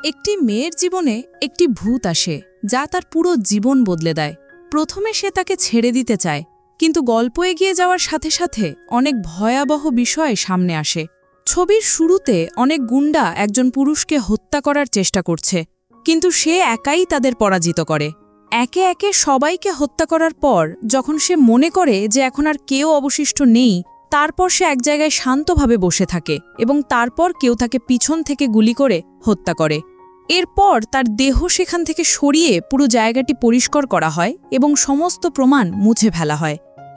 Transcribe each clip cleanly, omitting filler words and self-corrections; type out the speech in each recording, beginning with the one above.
একটি মেয়ের জীবনে একটি ভূত আসে যা তার পুরো জীবন বদলে দেয়। প্রথমে সে তাকে ছেড়ে দিতে চায়, কিন্তু গল্প এগিয়ে যাওয়ার সাথে সাথে অনেক ভয়াবহ বিষয় সামনে আসে। ছবির শুরুতে অনেক গুন্ডা একজন পুরুষকে হত্যা করার চেষ্টা করছে, কিন্তু সে একাই তাদের পরাজিত করে। একে একে সবাইকে হত্যা করার পর যখন সে মনে করে যে এখন আর কেউ অবশিষ্ট নেই, তারপর সে এক জায়গায় শান্তভাবে বসে থাকে এবং তারপর কেউ তাকে পিছন থেকে গুলি করে হত্যা করে। এরপর তার দেহ সেখান থেকে সরিয়ে পুরো জায়গাটি পরিষ্কার করা হয় এবং সমস্ত প্রমাণ মুছে ফেলা হয়।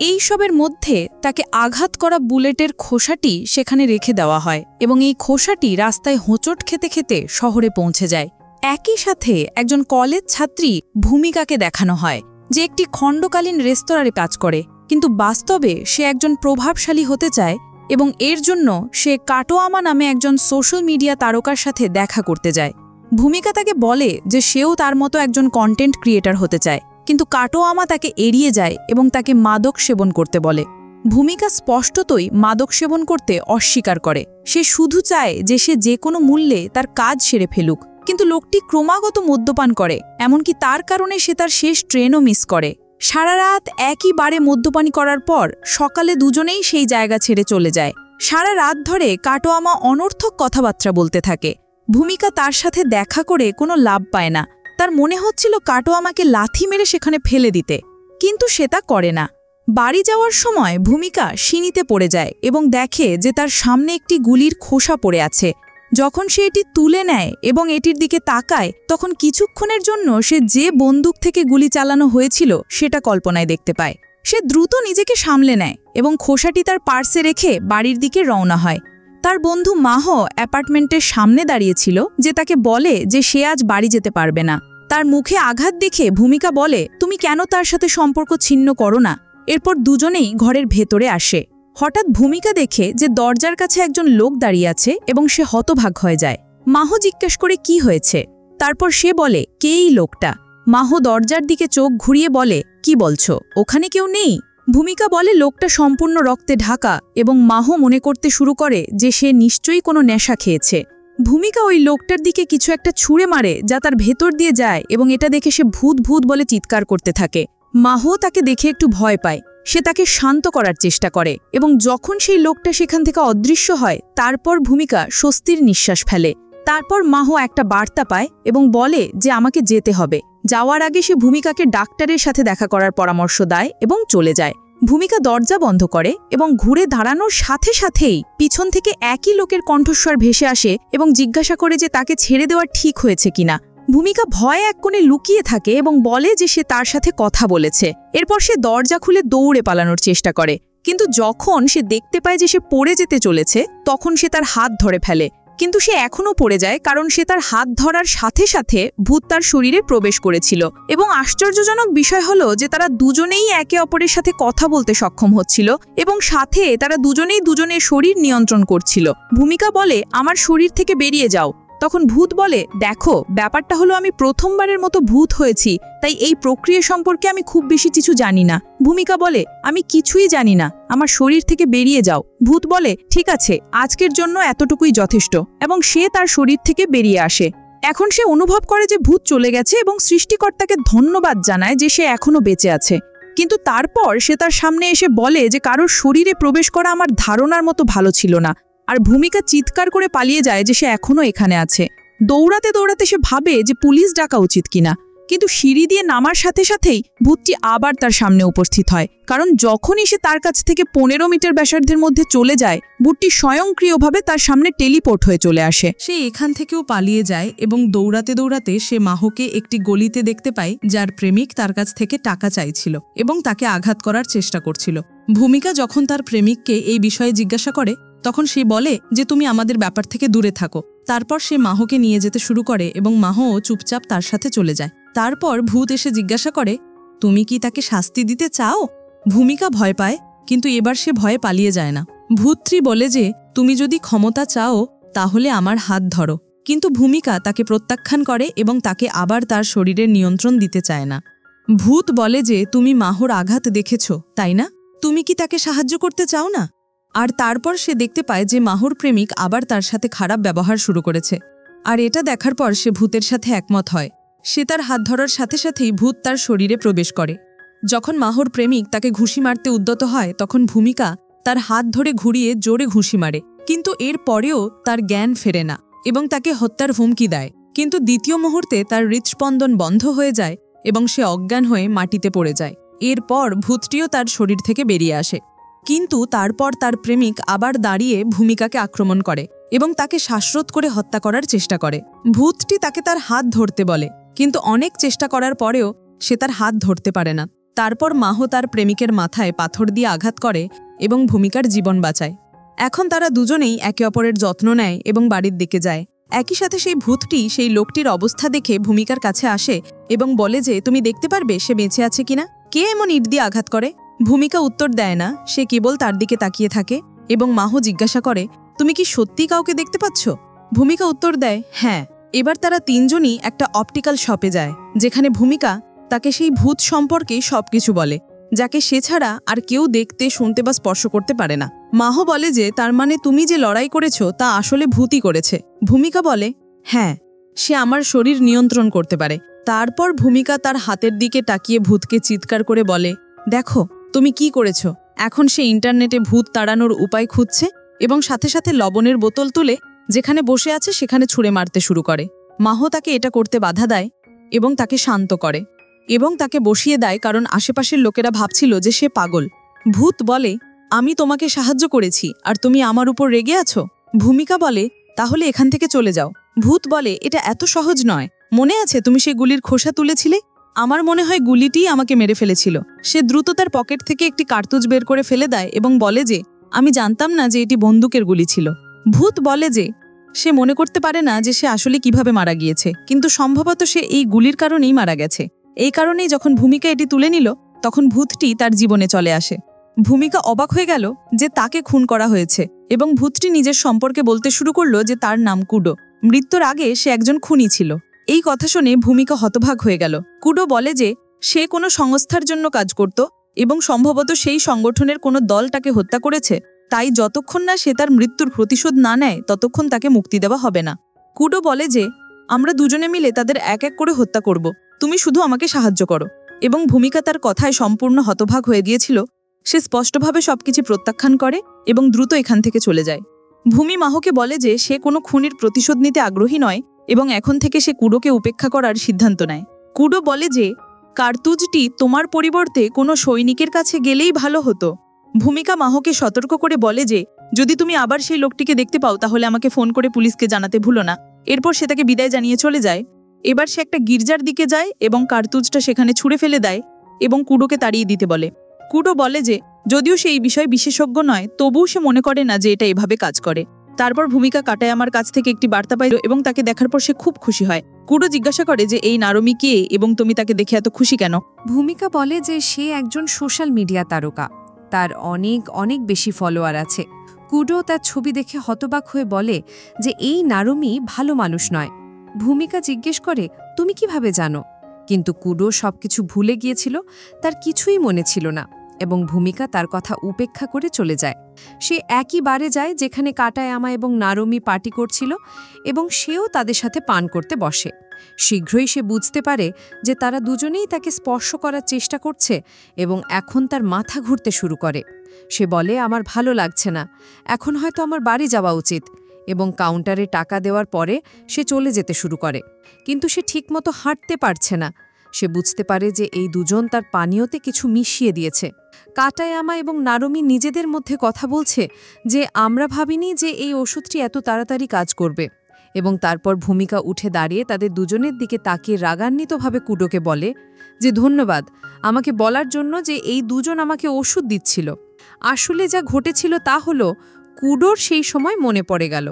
এই সবের মধ্যে তাকে আঘাত করা বুলেটের খোসাটি সেখানে রেখে দেওয়া হয় এবং এই খোসাটি রাস্তায় হোঁচট খেতে খেতে শহরে পৌঁছে যায়। একই সাথে একজন কলেজ ছাত্রী ভূমিকাকে দেখানো হয়, যে একটি খণ্ডকালীন রেস্তোরাঁরে কাজ করে, কিন্তু বাস্তবে সে একজন প্রভাবশালী হতে চায় এবং এর জন্য সে কাটোয়ামা নামে একজন সোশ্যাল মিডিয়া তারকার সাথে দেখা করতে যায়। ভূমিকা তাকে বলে যে সেও তার মতো একজন কন্টেন্ট ক্রিয়েটর হতে চায়, কিন্তু কাটোয়ামা তাকে এড়িয়ে যায় এবং তাকে মাদক সেবন করতে বলে। ভূমিকা স্পষ্টতই মাদক সেবন করতে অস্বীকার করে। সে শুধু চায় যে সে যে কোনো মূল্যে তার কাজ সেরে ফেলুক, কিন্তু লোকটি ক্রমাগত মদ্যপান করে, এমনকি তার কারণে সে তার শেষ ট্রেনও মিস করে। সারা রাত একই বারে মদ্যপানি করার পর সকালে দুজনেই সেই জায়গা ছেড়ে চলে যায়। সারা রাত ধরে কাটোয়ামা অনর্থক কথাবার্তা বলতে থাকে। ভূমিকা তার সাথে দেখা করে কোনো লাভ পায় না। তার মনে হচ্ছিল কাটোয়ামাকে লাথি মেরে সেখানে ফেলে দিতে, কিন্তু সে তা করে না। বাড়ি যাওয়ার সময় ভূমিকা সিঁড়িতে পড়ে যায় এবং দেখে যে তার সামনে একটি গুলির খোসা পড়ে আছে। যখন সে এটি তুলে নেয় এবং এটির দিকে তাকায়, তখন কিছুক্ষণের জন্য সে যে বন্দুক থেকে গুলি চালানো হয়েছিল সেটা কল্পনায় দেখতে পায়। সে দ্রুত নিজেকে সামলে নেয় এবং খোসাটি তার পার্সে রেখে বাড়ির দিকে রওনা হয়। তার বন্ধু মাহ অ্যাপার্টমেন্টের সামনে দাঁড়িয়েছিল, যে তাকে বলে যে সে আজ বাড়ি যেতে পারবে না। তার মুখে আঘাত দেখে ভূমিকা বলে, তুমি কেন তার সাথে সম্পর্ক ছিন্ন করো না? এরপর দুজনেই ঘরের ভেতরে আসে। হঠাৎ ভূমিকা দেখে যে দরজার কাছে একজন লোক দাঁড়িয়ে আছে এবং সে হতভাগ হয়ে যায়। মাহ জিজ্ঞেস করে কি হয়েছে। তারপর সে বলে, কে এই লোকটা? মাহ দরজার দিকে চোখ ঘুরিয়ে বলে, কি বলছো, ওখানে কেউ নেই? ভূমিকা বলে লোকটা সম্পূর্ণ রক্তে ঢাকা এবং মাহ মনে করতে শুরু করে যে সে নিশ্চয়ই কোনো নেশা খেয়েছে। ভূমিকা ওই লোকটার দিকে কিছু একটা ছুঁড়ে মারে যা তার ভেতর দিয়ে যায় এবং এটা দেখে সে ভূত ভূত বলে চিৎকার করতে থাকে। মাহ তাকে দেখে একটু ভয় পায়। সে তাকে শান্ত করার চেষ্টা করে এবং যখন সেই লোকটা সেখান থেকে অদৃশ্য হয়, তারপর ভূমিকা স্বস্তির নিঃশ্বাস ফেলে। তারপর মাহ একটা বার্তা পায় এবং বলে যে আমাকে যেতে হবে। যাওয়ার আগে সে ভূমিকাকে ডাক্তারের সাথে দেখা করার পরামর্শ দেয় এবং চলে যায়। ভূমিকা দরজা বন্ধ করে এবং ঘুরে দাঁড়ানোর সাথে সাথেই পিছন থেকে একই লোকের কণ্ঠস্বর ভেসে আসে এবং জিজ্ঞাসা করে যে তাকে ছেড়ে দেওয়া ঠিক হয়েছে কিনা। ভূমিকা ভয়ে এক কোণে লুকিয়ে থাকে এবং বলে যে সে তার সাথে কথা বলেছে। এরপর সে দরজা খুলে দৌড়ে পালানোর চেষ্টা করে, কিন্তু যখন সে দেখতে পায় যে সে পড়ে যেতে চলেছে, তখন সে তার হাত ধরে ফেলে। কিন্তু সে এখনও পড়ে যায়, কারণ সে তার হাত ধরার সাথে সাথে ভূত তার শরীরে প্রবেশ করেছিল। এবং আশ্চর্যজনক বিষয় হলো যে তারা দুজনেই একে অপরের সাথে কথা বলতে সক্ষম হচ্ছিল এবং সাথে তারা দুজনেই দুজনের শরীর নিয়ন্ত্রণ করছিল। ভূমিকা বলে, আমার শরীর থেকে বেরিয়ে যাও। তখন ভূত বলে, দেখো, ব্যাপারটা হলো আমি প্রথমবারের মতো ভূত হয়েছি, তাই এই প্রক্রিয়া সম্পর্কে আমি খুব বেশি কিছু জানি না। ভূমিকা বলে, আমি কিছুই জানি না, আমার শরীর থেকে বেরিয়ে যাও। ভূত বলে, ঠিক আছে, আজকের জন্য এতটুকুই যথেষ্ট, এবং সে তার শরীর থেকে বেরিয়ে আসে। এখন সে অনুভব করে যে ভূত চলে গেছে এবং সৃষ্টিকর্তাকে ধন্যবাদ জানায় যে সে এখনও বেঁচে আছে। কিন্তু তারপর সে তার সামনে এসে বলে যে কারোর শরীরে প্রবেশ করা আমার ধারণার মতো ভালো ছিল না। আর ভূমিকা চিৎকার করে পালিয়ে যায় যে সে এখনও এখানে আছে। দৌড়াতে দৌড়াতে সে ভাবে যে পুলিশ ডাকা উচিত কিনা, কিন্তু সিঁড়ি দিয়ে নামার সাথে সাথেই ভূতটি আবার তার সামনে উপস্থিত হয়, কারণ যখনই সে তার কাছ থেকে 15 মিটার ব্যাসার্ধের মধ্যে চলে যায়, ভূতটি স্বয়ংক্রিয়ভাবে তার সামনে টেলিপোর্ট হয়ে চলে আসে। সে এখান থেকেও পালিয়ে যায় এবং দৌড়াতে দৌড়াতে সে মাহকে একটি গলিতে দেখতে পায়, যার প্রেমিক তার কাছ থেকে টাকা চাইছিল এবং তাকে আঘাত করার চেষ্টা করছিল। ভূমিকা যখন তার প্রেমিককে এই বিষয়ে জিজ্ঞাসা করে, তখন সে বলে যে তুমি আমাদের ব্যাপার থেকে দূরে থাকো। তারপর সে মাহকে নিয়ে যেতে শুরু করে এবং মাহও চুপচাপ তার সাথে চলে যায়। তারপর ভূত এসে জিজ্ঞাসা করে, তুমি কি তাকে শাস্তি দিতে চাও? ভূমিকা ভয় পায়, কিন্তু এবার সে ভয়ে পালিয়ে যায় না। ভূতটি বলে যে তুমি যদি ক্ষমতা চাও তাহলে আমার হাত ধরো, কিন্তু ভূমিকা তাকে প্রত্যাখ্যান করে এবং তাকে আবার তার শরীরের নিয়ন্ত্রণ দিতে চায় না। ভূত বলে যে তুমি মাহর আঘাত দেখেছ, তাই না? তুমি কি তাকে সাহায্য করতে চাও না? আর তারপর সে দেখতে পায় যে মাহর প্রেমিক আবার তার সাথে খারাপ ব্যবহার শুরু করেছে। আর এটা দেখার পর সে ভূতের সাথে একমত হয়। সে তার হাত ধরার সাথে সাথেই ভূত তার শরীরে প্রবেশ করে। যখন মাহর প্রেমিক তাকে ঘুষি মারতে উদ্যত হয় তখন ভূমিকা তার হাত ধরে ঘুরিয়ে জোরে ঘুষি মারে, কিন্তু এর পরেও তার জ্ঞান ফেরে না এবং তাকে হত্যার হুমকি দেয়। কিন্তু দ্বিতীয় মুহূর্তে তার হৃৎস্পন্দন বন্ধ হয়ে যায় এবং সে অজ্ঞান হয়ে মাটিতে পড়ে যায়। এরপর ভূতটিও তার শরীর থেকে বেরিয়ে আসে। কিন্তু তারপর তার প্রেমিক আবার দাঁড়িয়ে ভূমিকাকে আক্রমণ করে এবং তাকে শ্বাসরোধ করে হত্যা করার চেষ্টা করে। ভূতটি তাকে তার হাত ধরতে বলে, কিন্তু অনেক চেষ্টা করার পরেও সে তার হাত ধরতে পারে না। তারপর মাহ তার প্রেমিকের মাথায় পাথর দিয়ে আঘাত করে এবং ভূমিকার জীবন বাঁচায়। এখন তারা দুজনেই একে অপরের যত্ন নেয় এবং বাড়ির দিকে যায়। একই সাথে সেই ভূতটি সেই লোকটির অবস্থা দেখে ভূমিকার কাছে আসে এবং বলে যে তুমি দেখতে পারবে সে বেঁচে আছে কিনা, কে এমন ইট দিয়ে আঘাত করে। ভূমিকা উত্তর দেয় না, সে কেবল তার দিকে তাকিয়ে থাকে এবং মাহ জিজ্ঞাসা করে তুমি কি সত্যি কাউকে দেখতে পাচ্ছ? ভূমিকা উত্তর দেয় হ্যাঁ। এবার তারা তিনজনই একটা অপটিক্যাল শপে যায়, যেখানে ভূমিকা তাকে সেই ভূত সম্পর্কে সবকিছু বলে, যাকে সে ছাড়া আর কেউ দেখতে, শুনতে বা স্পর্শ করতে পারে না। মাহ বলে যে তার মানে তুমি যে লড়াই করেছ তা আসলে ভূতই করেছে। ভূমিকা বলে হ্যাঁ, সে আমার শরীর নিয়ন্ত্রণ করতে পারে। তারপর ভূমিকা তার হাতের দিকে তাকিয়ে ভূতকে চিৎকার করে বলে দেখো তুমি কি করেছ। এখন সে ইন্টারনেটে ভূত তাড়ানোর উপায় খুঁজছে এবং সাথে সাথে লবণের বোতল তুলে যেখানে বসে আছে সেখানে ছুঁড়ে মারতে শুরু করে। মাহ তাকে এটা করতে বাধা দেয় এবং তাকে শান্ত করে এবং তাকে বসিয়ে দেয়, কারণ আশেপাশের লোকেরা ভাবছিল যে সে পাগল। ভূত বলে আমি তোমাকে সাহায্য করেছি আর তুমি আমার উপর রেগে আছো। ভূমিকা বলে তাহলে এখান থেকে চলে যাও। ভূত বলে এটা এত সহজ নয়, মনে আছে তুমি সেই গুলির খোসা তুলেছিলে? আমার মনে হয় গুলিটিই আমাকে মেরে ফেলেছিল। সে দ্রুত তার পকেট থেকে একটি কার্তুজ বের করে ফেলে দেয় এবং বলে যে আমি জানতাম না যে এটি বন্দুকের গুলি ছিল। ভূত বলে যে সে মনে করতে পারে না যে সে আসলে কিভাবে মারা গিয়েছে, কিন্তু সম্ভবত সে এই গুলির কারণেই মারা গেছে। এই কারণেই যখন ভূমিকা এটি তুলে নিল তখন ভূতটি তার জীবনে চলে আসে। ভূমিকা অবাক হয়ে গেল যে তাকে খুন করা হয়েছে এবং ভূতটি নিজের সম্পর্কে বলতে শুরু করলো যে তার নাম কুডো। মৃত্যুর আগে সে একজন খুনি ছিল। এই কথা শুনে ভূমিকা হতবাক হয়ে গেল। কুডো বলে যে সে কোনো সংস্থার জন্য কাজ করত এবং সম্ভবত সেই সংগঠনের কোনো দল তাকে হত্যা করেছে, তাই যতক্ষণ না সে তার মৃত্যুর প্রতিশোধ না নেয় ততক্ষণ তাকে মুক্তি দেওয়া হবে না। কুডো বলে যে আমরা দুজনে মিলে তাদের এক এক করে হত্যা করব, তুমি শুধু আমাকে সাহায্য করো। এবং ভূমিকা তার কথায় সম্পূর্ণ হতবাক হয়ে গিয়েছিল। সে স্পষ্টভাবে সবকিছু প্রত্যাখ্যান করে এবং দ্রুত এখান থেকে চলে যায়। ভূমি মাহকে বলে যে সে কোনো খুনির প্রতিশোধ নিতে আগ্রহী নয় এবং এখন থেকে সে কুডোকে উপেক্ষা করার সিদ্ধান্ত নেয়। কুডো বলে যে কার্তুজটি তোমার পরিবর্তে কোনো সৈনিকের কাছে গেলেই ভালো হতো। ভূমিকা মাহকে সতর্ক করে বলে যে যদি তুমি আবার সেই লোকটিকে দেখতে পাও তাহলে আমাকে ফোন করে পুলিশকে জানাতে ভুলো না। এরপর সে তাকে বিদায় জানিয়ে চলে যায়। এবার সে একটা গির্জার দিকে যায় এবং কার্তুজটা সেখানে ছুঁড়ে ফেলে দেয় এবং কুডোকে তাড়িয়ে দিতে বলে। কুডো বলে যে যদিও সে এই বিষয়ে বিশেষজ্ঞ নয়, তবুও সে মনে করে না যে এটা এভাবে কাজ করে। তারপর ভূমিকা কাটায়ামার কাছ থেকে একটি বার্তা পাইল এবং তাকে দেখার পর সে খুব খুশি হয়। কুডো জিজ্ঞাসা করে যে এই নারমি কে এবং তুমি তাকে দেখে এত খুশি কেন? ভূমিকা বলে যে সে একজন সোশ্যাল মিডিয়া তারকা, তার অনেক অনেক বেশি ফলোয়ার আছে। কুডো তার ছবি দেখে হতবাক হয়ে বলে যে এই নারমি ভালো মানুষ নয়। ভূমিকা জিজ্ঞেস করে তুমি কিভাবে জানো? কিন্তু কুডো সবকিছু ভুলে গিয়েছিল, তার কিছুই মনে ছিল না এবং ভূমিকা তার কথা উপেক্ষা করে চলে যায়। সে একই বারে যায় যেখানে কাটায়ামা এবং নারমি পার্টি করছিল এবং সেও তাদের সাথে পান করতে বসে। শীঘ্রই সে বুঝতে পারে যে তারা দুজনেই তাকে স্পর্শ করার চেষ্টা করছে এবং এখন তার মাথা ঘুরতে শুরু করে। সে বলে আমার ভালো লাগছে না, এখন হয়তো আমার বাড়ি যাওয়া উচিত, এবং কাউন্টারে টাকা দেওয়ার পরে সে চলে যেতে শুরু করে। কিন্তু সে ঠিকমতো হাঁটতে পারছে না। সে বুঝতে পারে যে এই দুজন তার পানীয়তে কিছু মিশিয়ে দিয়েছে। কাটায়ামা এবং নারমি নিজেদের মধ্যে কথা বলছে যে আমরা ভাবিনি যে এই ওষুধটি এত তাড়াতাড়ি কাজ করবে। এবং তারপর ভূমিকা উঠে দাঁড়িয়ে তাদের দুজনের দিকে তাকিয়ে রাগান্বিতভাবে কুডোকে বলে যে ধন্যবাদ আমাকে বলার জন্য যে এই দুজন আমাকে ওষুধ দিচ্ছিল। আসলে যা ঘটেছিল তা হলো কুডোর সেই সময় মনে পড়ে গেল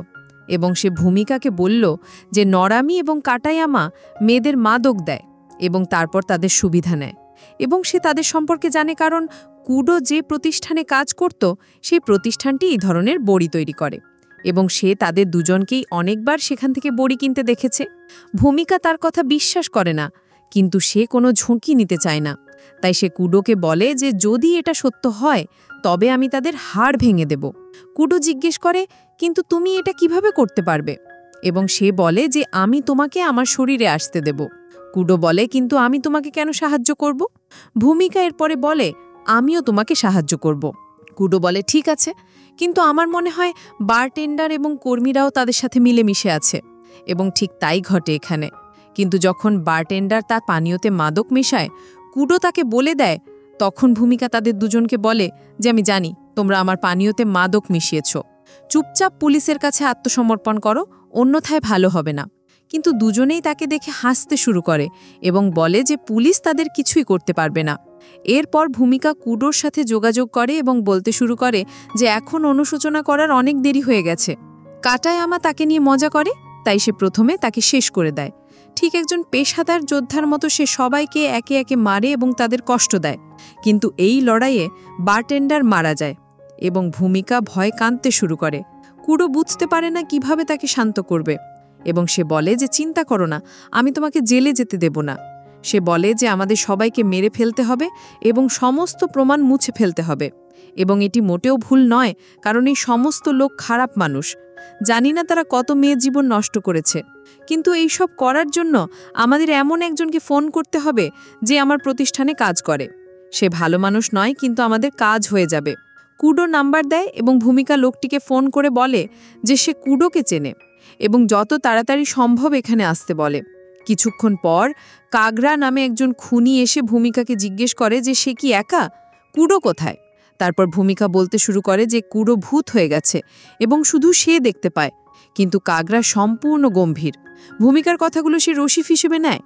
এবং সে ভূমিকাকে বলল যে নরামি এবং কাটায়ামা মেয়েদের মাদক দেয় এবং তারপর তাদের সুবিধা নেয়, এবং সে তাদের সম্পর্কে জানে কারণ কুডো যে প্রতিষ্ঠানে কাজ করত সেই প্রতিষ্ঠানটি এই ধরনের বড়ি তৈরি করে এবং সে তাদের দুজনকেই অনেকবার সেখান থেকে বড়ি কিনতে দেখেছে। ভূমিকা তার কথা বিশ্বাস করে না, কিন্তু সে কোনো ঝুঁকি নিতে চায় না। তাই সে কুডোকে বলে যে যদি এটা সত্য হয় তবে আমি তাদের হাড় ভেঙে দেব। কুডো জিজ্ঞেস করে কিন্তু তুমি এটা কিভাবে করতে পারবে? এবং সে বলে যে আমি তোমাকে আমার শরীরে আসতে দেব। কুডো বলে, কিন্তু আমি তোমাকে কেন সাহায্য করব? ভূমিকা এরপরে বলে, আমিও তোমাকে সাহায্য করব। কুডো বলে, ঠিক আছে, কিন্তু আমার মনে হয় বারটেন্ডার এবং কর্মীরাও তাদের সাথে মিলেমিশে আছে। এবং ঠিক তাই ঘটে এখানে। কিন্তু যখন বারটেন্ডার তার পানীয়তে মাদক মেশায়, কুডো তাকে বলে দেয়, তখন ভূমিকা তাদের দুজনকে বলে যে আমি জানি তোমরা আমার পানীয়তে মাদক মিশিয়েছ, চুপচাপ পুলিশের কাছে আত্মসমর্পণ করো, অন্যথায় ভালো হবে না। কিন্তু দুজনেই তাকে দেখে হাসতে শুরু করে এবং বলে যে পুলিশ তাদের কিছুই করতে পারবে না। এরপর ভূমিকা কুডোর সাথে যোগাযোগ করে এবং বলতে শুরু করে যে এখন অনুশোচনা করার অনেক দেরি হয়ে গেছে। কাটায়ামা তাকে নিয়ে মজা করে, তাই সে প্রথমে তাকে শেষ করে দেয়। ঠিক একজন পেশাদার যোদ্ধার মতো সে সবাইকে একে একে মারে এবং তাদের কষ্ট দেয়। কিন্তু এই লড়াইয়ে বারটেন্ডার মারা যায় এবং ভূমিকা ভয় কাঁদতে শুরু করে। কুডো বুঝতে পারে না কিভাবে তাকে শান্ত করবে এবং সে বলে যে চিন্তা করো না, আমি তোমাকে জেলে যেতে দেব না। সে বলে যে আমাদের সবাইকে মেরে ফেলতে হবে এবং সমস্ত প্রমাণ মুছে ফেলতে হবে। এবং এটি মোটেও ভুল নয়, কারণ এই সমস্ত লোক খারাপ মানুষ। জানি না তারা কত মেয়ে জীবন নষ্ট করেছে, কিন্তু এই সব করার জন্য আমাদের এমন একজনকে ফোন করতে হবে যে আমার প্রতিষ্ঠানে কাজ করে। সে ভালো মানুষ নয়, কিন্তু আমাদের কাজ হয়ে যাবে। কুডো নাম্বার দেয় এবং ভূমিকা লোকটিকে ফোন করে বলে যে সে কুডোকে চেনে এবং যত তাড়াতাড়ি সম্ভব এখানে আসতে বলে। কিছুক্ষণ পর কাগরা নামে একজন খুনি এসে ভূমিকাকে জিজ্ঞেস করে যে সে কি একা, কুডো কোথায়। তারপর ভূমিকা বলতে শুরু করে যে কুডো ভূত হয়ে গেছে এবং শুধু সে দেখতে পায়। কিন্তু কাগরা সম্পূর্ণ গম্ভীর। ভূমিকার কথাগুলো সে রসিদ হিসেবে নেয়।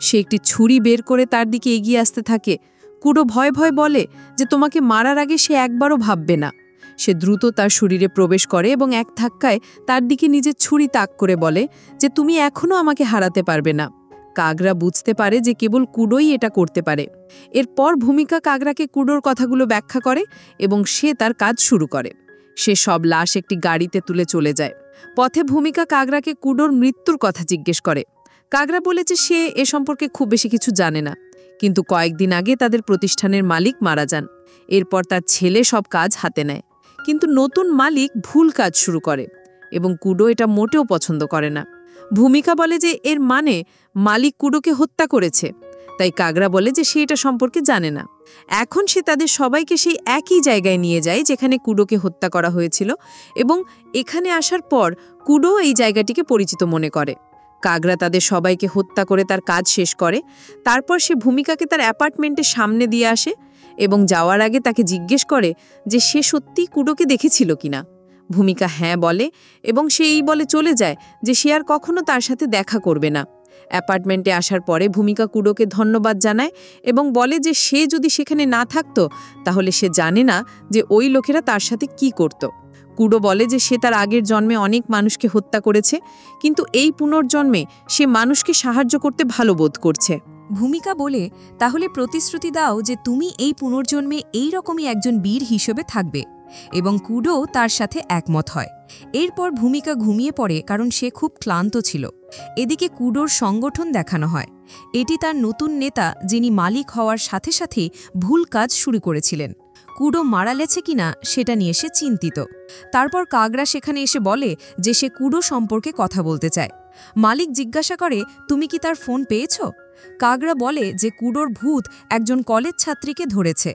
সে একটি ছুরি বের করে তার দিকে এগিয়ে আসতে থাকে। কুডো ভয় ভয় বলে যে তোমাকে মারার আগে সে একবারও ভাববে না। সে দ্রুত তার শরীরে প্রবেশ করে এবং এক ধাক্কায় তার দিকে নিজের ছুরি তাক করে বলে যে তুমি এখনও আমাকে হারাতে পারবে না। কাগরা বুঝতে পারে যে কেবল কুডোই এটা করতে পারে। এরপর ভূমিকা কাগরাকে কুডোর কথাগুলো ব্যাখ্যা করে এবং সে তার কাজ শুরু করে। সে সব লাশ একটি গাড়িতে তুলে চলে যায়। পথে ভূমিকা কাগরাকে কুডোর মৃত্যুর কথা জিজ্ঞেস করে। কাগরা বলেছে সে এ সম্পর্কে খুব বেশি কিছু জানে না, কিন্তু কয়েকদিন আগে তাদের প্রতিষ্ঠানের মালিক মারা যান। এরপর তার ছেলে সব কাজ হাতে নেয়, কিন্তু নতুন মালিক ভুল কাজ শুরু করে এবং কুডো এটা মোটেও পছন্দ করে না। ভূমিকা বলে যে এর মানে মালিক কুডোকে হত্যা করেছে, তাই কাগরা বলে যে সে এটা সম্পর্কে জানে না। এখন সে তাদের সবাইকে সেই একই জায়গায় নিয়ে যায় যেখানে কুডোকে হত্যা করা হয়েছিল এবং এখানে আসার পর কুডো এই জায়গাটিকে পরিচিত মনে করে। কাগরা তাদের সবাইকে হত্যা করে তার কাজ শেষ করে। তারপর সে ভূমিকাকে তার অ্যাপার্টমেন্টের সামনে দিয়ে আসে এবং যাওয়ার আগে তাকে জিজ্ঞেস করে যে সে সত্যি কুডোকে দেখেছিল কিনা। ভূমিকা হ্যাঁ বলে এবং সে এই বলে চলে যায় যে সে আর কখনো তার সাথে দেখা করবে না। অ্যাপার্টমেন্টে আসার পরে ভূমিকা কুডোকে ধন্যবাদ জানায় এবং বলে যে সে যদি সেখানে না থাকতো তাহলে সে জানে না যে ওই লোকেরা তার সাথে কি করত। কুডো বলে যে সে তার আগের জন্মে অনেক মানুষকে হত্যা করেছে, কিন্তু এই পুনর্জন্মে সে মানুষকে সাহায্য করতে ভালো বোধ করছে। ভূমিকা বলে, তাহলে প্রতিশ্রুতি দাও যে তুমি এই পুনর্জন্মে এই রকমই একজন বীর হিসেবে থাকবে। এবং কুডো তার সাথে একমত হয়। এরপর ভূমিকা ঘুমিয়ে পড়ে কারণ সে খুব ক্লান্ত ছিল। এদিকে কুডোর সংগঠন দেখানো হয়। এটি তার নতুন নেতা, যিনি মালিক হওয়ার সাথে সাথেই ভুল কাজ শুরু করেছিলেন। কুডো মারা গেছে কিনা সেটা নিয়ে সে চিন্তিত। তারপর কাগরা সেখানে এসে বলে যে সে কুডো সম্পর্কে কথা বলতে চায়। মালিক জিজ্ঞাসা করে, তুমি কি তার ফোন পেয়েছ? কাগরা বলে যে কুডোর ভূত একজন কলেজ ছাত্রীকে ধরেছে।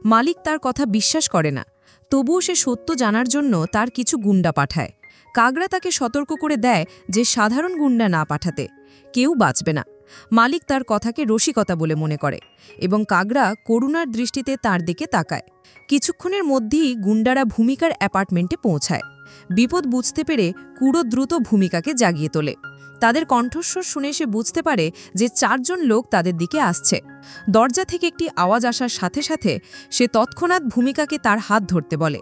মালিক তার কথা বিশ্বাস করে না, তবুও সে সত্য জানার জন্য তার কিছু গুন্ডা পাঠায়। কাগরা তাকে সতর্ক করে দেয় যে সাধারণ গুন্ডা না পাঠাতে, কেউ বাঁচবে না। মালিক তার কথাকে রসিকতা বলে মনে করে এবং কাগরা করুণার দৃষ্টিতে তার দিকে তাকায়। কিছুক্ষণের মধ্যেই গুন্ডারা ভূমিকার অ্যাপার্টমেন্টে পৌঁছায়। বিপদ বুঝতে পেরে কুডো দ্রুত ভূমিকাকে জাগিয়ে তোলে। তাদের কণ্ঠস্বর শুনে সে বুঝতে পারে যে 4 জন লোক তাদের দিকে আসছে। দরজা থেকে একটি আওয়াজ আসার সাথে সাথে সে তৎক্ষণাৎ ভূমিকাকে তার হাত ধরতে বলে।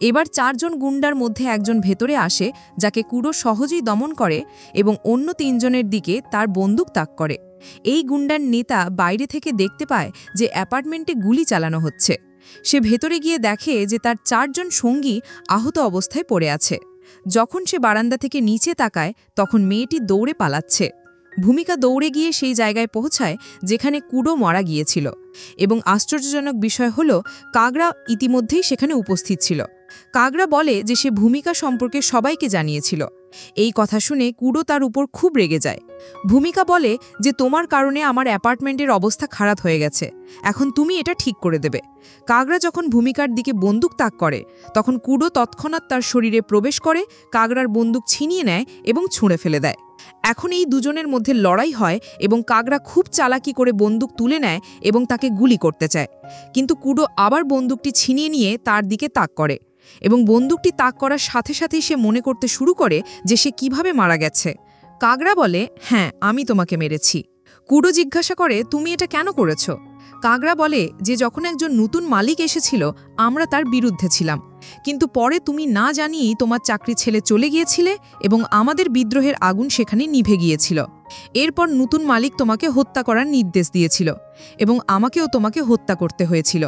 এবার 4 জন গুন্ডার মধ্যে একজন ভেতরে আসে, যাকে কুডো সহজেই দমন করে এবং অন্য 3 জনের দিকে তার বন্দুক তাক করে। এই গুন্ডার নেতা বাইরে থেকে দেখতে পায় যে অ্যাপার্টমেন্টে গুলি চালানো হচ্ছে। সে ভেতরে গিয়ে দেখে যে তার 4 জন সঙ্গী আহত অবস্থায় পড়ে আছে। যখন সে বারান্দা থেকে নিচে তাকায় তখন মেয়েটি দৌড়ে পালাচ্ছে। ভূমিকা দৌড়ে গিয়ে সেই জায়গায় পৌঁছায় যেখানে কুডো মারা গিয়েছিল এবং আশ্চর্যজনক বিষয় হল কাগরা ইতিমধ্যেই সেখানে উপস্থিত ছিল। কাগরা বলে যে সে ভূমিকা সম্পর্কে সবাইকে জানিয়েছিল। এই কথা শুনে কুডো তার উপর খুব রেগে যায়। ভূমিকা বলে যে তোমার কারণে আমার অ্যাপার্টমেন্টের অবস্থা খারাপ হয়ে গেছে, এখন তুমি এটা ঠিক করে দেবে। কাগড়া যখন ভূমিকার দিকে বন্দুক তাক করে তখন কুডো তৎক্ষণাৎ তার শরীরে প্রবেশ করে কাগড়ার বন্দুক ছিনিয়ে নেয় এবং ছুঁড়ে ফেলে দেয়। এখন এই দুজনের মধ্যে লড়াই হয় এবং কাগড়া খুব চালাকি করে বন্দুক তুলে নেয় এবং তাকে গুলি করতে চায়, কিন্তু কুডো আবার বন্দুকটি ছিনিয়ে নিয়ে তার দিকে তাক করে এবং বন্দুকটি তাক করার সাথে সাথেই সে মনে করতে শুরু করে যে সে কিভাবে মারা গেছে। কাগড়া বলে, হ্যাঁ, আমি তোমাকে মেরেছি। কুডো জিজ্ঞাসা করে, তুমি এটা কেন করেছ? কাগড়া বলে যে যখন একজন নতুন মালিক এসেছিল আমরা তার বিরুদ্ধে ছিলাম, কিন্তু পরে তুমি না জানিয়েই তোমার চাকরি ছেড়ে চলে গিয়েছিলে এবং আমাদের বিদ্রোহের আগুন সেখানে নিভে গিয়েছিল। এরপর নতুন মালিক তোমাকে হত্যা করার নির্দেশ দিয়েছিল এবং আমাকেও তোমাকে হত্যা করতে হয়েছিল,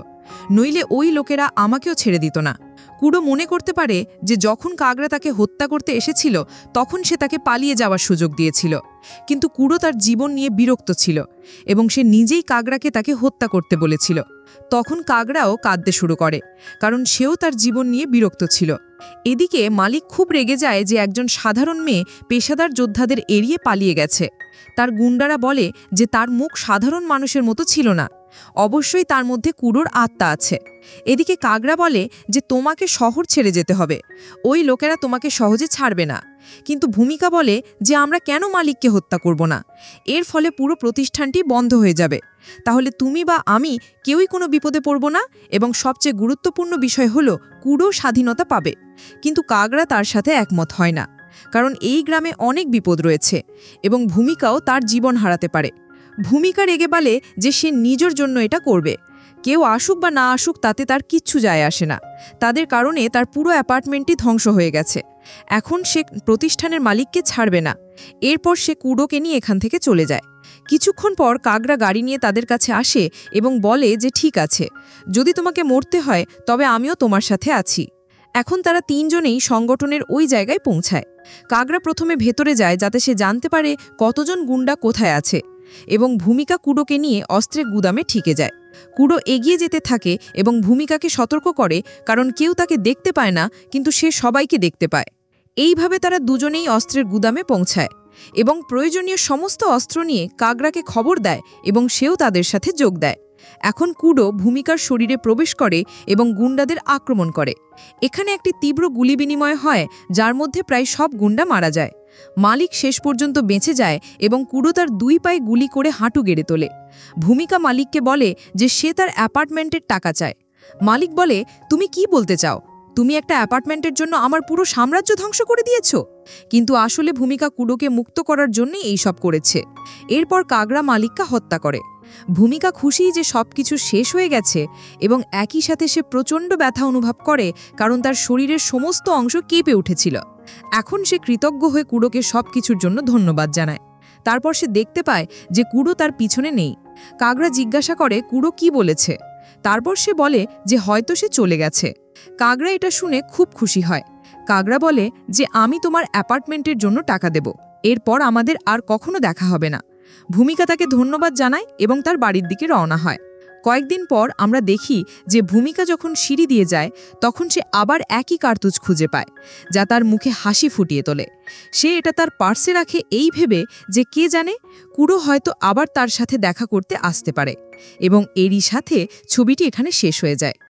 নইলে ওই লোকেরা আমাকেও ছেড়ে দিত না। কুডো মনে করতে পারে যে যখন কাগড়া তাকে হত্যা করতে এসেছিল তখন সে তাকে পালিয়ে যাওয়ার সুযোগ দিয়েছিল, কিন্তু কুডো তার জীবন নিয়ে বিরক্ত ছিল এবং সে নিজেই কাগড়াকে তাকে হত্যা করতে বলেছিল। তখন কাগড়াও কাঁদতে শুরু করে, কারণ সেও তার জীবন নিয়ে বিরক্ত ছিল। এদিকে মালিক খুব রেগে যায় যে একজন সাধারণ মেয়ে পেশাদার যোদ্ধাদের এড়িয়ে পালিয়ে গেছে। তার গুন্ডারা বলে যে তার মুখ সাধারণ মানুষের মতো ছিল না, অবশ্যই তার মধ্যে কুডোর আত্মা আছে। এদিকে কাগড়া বলে যে তোমাকে শহর ছেড়ে যেতে হবে, ওই লোকেরা তোমাকে সহজে ছাড়বে না। কিন্তু ভূমিকা বলে যে আমরা কেন মালিককে হত্যা করব না, এর ফলে পুরো প্রতিষ্ঠানটি বন্ধ হয়ে যাবে, তাহলে তুমি বা আমি কেউই কোনো বিপদে পড়ব না এবং সবচেয়ে গুরুত্বপূর্ণ বিষয় হলো কুডো স্বাধীনতা পাবে। কিন্তু কাগড়া তার সাথে একমত হয় না, কারণ এই গ্রামে অনেক বিপদ রয়েছে এবং ভূমিকাও তার জীবন হারাতে পারে। ভূমিকা রেগে বলে যে সে নিজের জন্য এটা করবে, কেউ আসুক বা না আসুক তাতে তার কিচ্ছু যায় আসে না, তাদের কারণে তার পুরো অ্যাপার্টমেন্টটি ধ্বংস হয়ে গেছে, এখন সে প্রতিষ্ঠানের মালিককে ছাড়বে না। এরপর সে কুডোকে নিয়ে এখান থেকে চলে যায়। কিছুক্ষণ পর কাগড়া গাড়ি নিয়ে তাদের কাছে আসে এবং বলে যে ঠিক আছে, যদি তোমাকে মরতে হয় তবে আমিও তোমার সাথে আছি। এখন তারা তিনজনেই সংগঠনের ওই জায়গায় পৌঁছায়। কাগড়া প্রথমে ভেতরে যায় যাতে সে জানতে পারে কতজন গুন্ডা কোথায় আছে, এবং ভূমিকা কুডোকে নিয়ে অস্ত্রের গুদামে ঠিকে যায়। কুডো এগিয়ে যেতে থাকে এবং ভূমিকাকে সতর্ক করে, কারণ কেউ তাকে দেখতে পায় না কিন্তু সে সবাইকে দেখতে পায়। এইভাবে তারা দুজনেই অস্ত্রের গুদামে পৌঁছায় এবং প্রয়োজনীয় সমস্ত অস্ত্র নিয়ে কাগড়াকে খবর দেয় এবং সেও তাদের সাথে যোগ দেয়। এখন কুডো ভূমিকার শরীরে প্রবেশ করে এবং গুন্ডাদের আক্রমণ করে। এখানে একটি তীব্র গুলি বিনিময় হয় যার মধ্যে প্রায় সব গুন্ডা মারা যায়। মালিক শেষ পর্যন্ত বেঁচে যায় এবং কুডো তার দুই পায়ে গুলি করে হাঁটু গেড়ে তোলে। ভূমিকা মালিককে বলে যে সে তার অ্যাপার্টমেন্টের টাকা চায়। মালিক বলে, তুমি কি বলতে চাও? তুমি একটা অ্যাপার্টমেন্টের জন্য আমার পুরো সাম্রাজ্য ধ্বংস করে দিয়েছ? কিন্তু আসলে ভূমিকা কুডোকে মুক্ত করার জন্যই এইসব করেছে। এরপর কাগড়া মালিককে হত্যা করে। ভূমিকা খুশি যে সবকিছু শেষ হয়ে গেছে এবং একই সাথে সে প্রচণ্ড ব্যথা অনুভব করে, কারণ তার শরীরের সমস্ত অংশ কেঁপে উঠেছিল। এখন সে কৃতজ্ঞ হয়ে কুডোকে সবকিছুর জন্য ধন্যবাদ জানায়। তারপর সে দেখতে পায় যে কুডো তার পিছনে নেই। কাগড়া জিজ্ঞাসা করে কুডো কি বলেছে। তারপর সে বলে যে হয়তো সে চলে গেছে। কাগড়া এটা শুনে খুব খুশি হয়। কাগড়া বলে যে আমি তোমার অ্যাপার্টমেন্টের জন্য টাকা দেব, এরপর আমাদের আর কখনো দেখা হবে না। ভূমিকা তাকে ধন্যবাদ জানায় এবং তার বাড়ির দিকে রওনা হয়। কয়েকদিন পর আমরা দেখি যে ভূমিকা যখন সিঁড়ি দিয়ে যায় তখন সে আবার একই কার্তুজ খুঁজে পায়, যা তার মুখে হাসি ফুটিয়ে তোলে। সে এটা তার পার্সে রাখে এই ভেবে যে কে জানে, কুডো হয়তো আবার তার সাথে দেখা করতে আসতে পারে। এবং এরই সাথে ছবিটি এখানে শেষ হয়ে যায়।